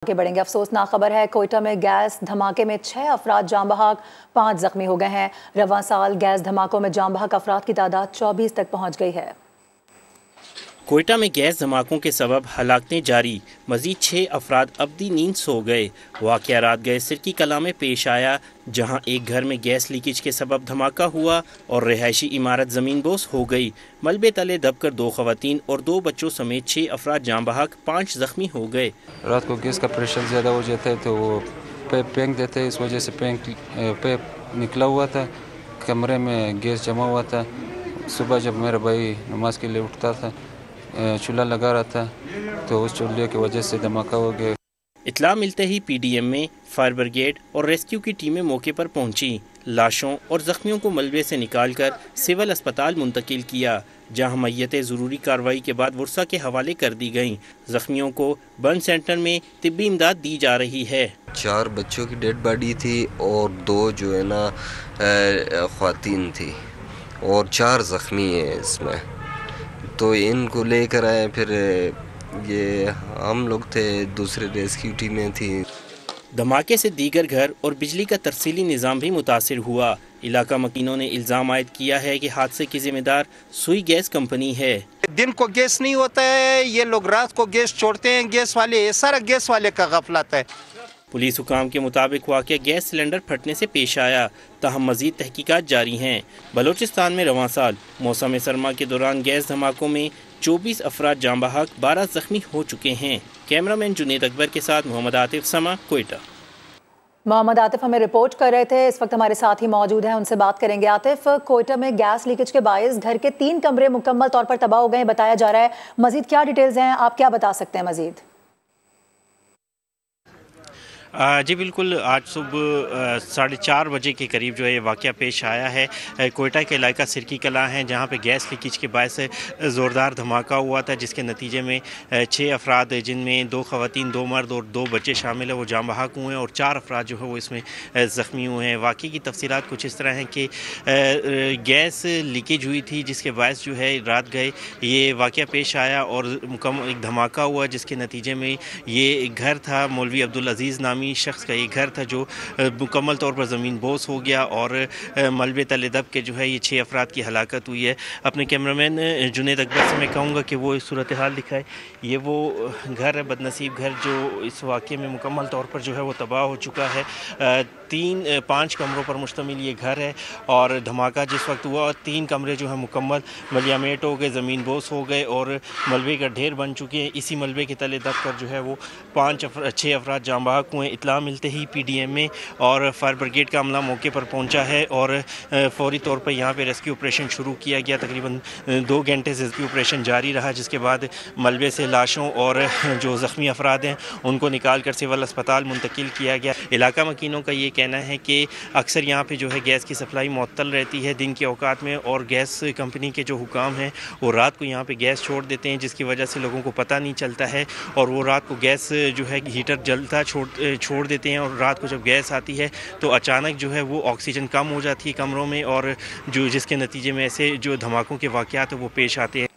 आगे बढ़ेंगे। अफसोसनाक खबर है, कोयटा में गैस धमाके में 6 अफराद जाँ बहक, 5 जख्मी हो गए हैं। रवां साल गैस धमाकों में जाँ बहक अफराद की तादाद 24 तक पहुंच गई है। कोयटा में गैस धमाकों के सबब हलाकतें जारी, मजीद 6 अफराद अब्दी नींद सो गए। वाक़या रात गए सिरकी कला में पेश आया, जहां एक घर में गैस लीकेज के सबब धमाका हुआ और रिहायशी इमारत ज़मीन बोस हो गई। मलबे तले दबकर 2 खवातीन और 2 बच्चों समेत 6 अफराद जाँ बहक, 5 जख्मी हो गए। रात को गैस का प्रेशर ज़्यादा हो जाता है तो वो पैप फेंक देते हैं, इस वजह से पैप निकला हुआ था, कमरे में गैस जमा हुआ था। सुबह जब मेरा भाई नमाज के लिए उठता था, चूल्हा लगा रहा था तो उस चूल्हे की वजह से धमाका हो गया। इत्ला मिलते ही पीडीएम में फायर ब्रिगेड और रेस्क्यू की टीमें मौके पर पहुंची। लाशों और जख्मियों को मलबे से निकालकर सिविल अस्पताल मुंतकिल किया, जहां मैयतें ज़रूरी कार्रवाई के बाद वर्सा के हवाले कर दी गईं। जख्मियों को बर्न सेंटर में तिब्बी इमदाद दी जा रही है। 4 बच्चों की डेड बॉडी थी और 2 जो है ना ख्वातीन थी और 4 जख्मी हैं इसमें, तो इनको लेकर आए। फिर ये हम लोग थे, दूसरे रेस्क्यू टीमें थी। धमाके से दीगर घर और बिजली का तरसीली निज़ाम भी मुतासिर हुआ। इलाका मकीनों ने इल्ज़ाम आयद किया है कि हादसे की जिम्मेदार सुई गैस कंपनी है। दिन को गैस नहीं होता है, ये लोग रात को गैस छोड़ते हैं, गैस वाले, ये सारा गैस वाले का गफलत है। पुलिस हुकाम के मुताबिक वाक़या गैस सिलेंडर फटने से पेश आया, ताहम मज़ीद तहकीकात जारी हैं। बलोचिस्तान में रवां साल मौसम सरमा के दौरान गैस धमाकों में 24 अफराद जाँ बहक, 12 जख्मी हो चुके हैं। कैमरामैन जुनेद अकबर के साथ मोहम्मद आतिफ, समा, कोयटा। मोहम्मद आतिफ हमें रिपोर्ट कर रहे थे, इस वक्त हमारे साथ ही मौजूद हैं, उनसे बात करेंगे। आतिफ, कोयटा में गैस लीकेज के बायस घर के 3 कमरे मुकम्मल तौर पर तबाह हो गए बताया जा रहा है, मजीद क्या डिटेल्स हैं, आप क्या बता सकते हैं मजीद? जी बिल्कुल, आज सुबह 4:30 बजे के करीब जो है वाक़या पेश आया है। कोयटा के इलाका सिरकी कला है, जहाँ पे गैस लीकेज के बायस ज़ोरदार धमाका हुआ था, जिसके नतीजे में 6 अफराद, जिनमें 2 ख़वातीन, 2 मर्द और 2 बच्चे शामिल हैं, वो जाँ बहक हुए हैं और 4 अफराद जो है वो इसमें ज़ख्मी हुए हैं। वाक़ये की तफसीलात कुछ इस तरह हैं कि गैस लीकेज हुई थी, जिसके बायस जो है रात गए ये वाक़या पेश आया और एक धमाका हुआ, जिसके नतीजे में ये घर था, मौलवी अब्दुल अज़ीज़ नामी शख्स का ये घर था, जो मुकम्मल तौर पर ज़मीन बोस हो गया और मलबे तले दब के जो है ये 6 अफराद की हलाकत हुई है। अपने कैमरामैन जुनेद अकबर से मैं कहूँगा कि वो सूरत हाल दिखाए। ये वो घर है, बदनसीब घर, जो इस वाक़े में मुकम्मल तौर पर जो है वो तबाह हो चुका है। 5 कमरों पर मुश्तमिल ये घर है और धमाका जिस वक्त हुआ 3 कमरे जो है मुकम्मल मलियामेट हो गए, ज़मीन बोस हो गए और मलबे का ढेर बन चुके हैं। इसी मलबे के तले दब कर जो है वो 6 अफराद जाँ बहक हुए। इत्ला मिलते ही पीडीएम में और फायर ब्रिगेड का अमला मौके पर पहुंचा है और फौरी तौर पर यहां पे रेस्क्यू ऑपरेशन शुरू किया गया। तकरीबन 2 घंटे से रेस्क्यू ऑपरेशन जारी रहा, जिसके बाद मलबे से लाशों और जो ज़ख्मी अफराद हैं उनको निकाल कर सिविल अस्पताल मुंतकिल किया गया। इलाका मकीनों का ये कहना है कि अक्सर यहाँ पर जो है गैस की सप्लाई मुअत्तल रहती है दिन के औकात में, और गैस कंपनी के जो हुकाम हैं वो रात को यहाँ पर गैस छोड़ देते हैं, जिसकी वजह से लोगों को पता नहीं चलता है और वो रात को गैस जो है हीटर जलता छोड़ देते हैं और रात को जब गैस आती है तो अचानक जो है वो ऑक्सीजन कम हो जाती है कमरों में, और जो जिसके नतीजे में ऐसे जो धमाकों के वाक़यात हैं वो पेश आते हैं।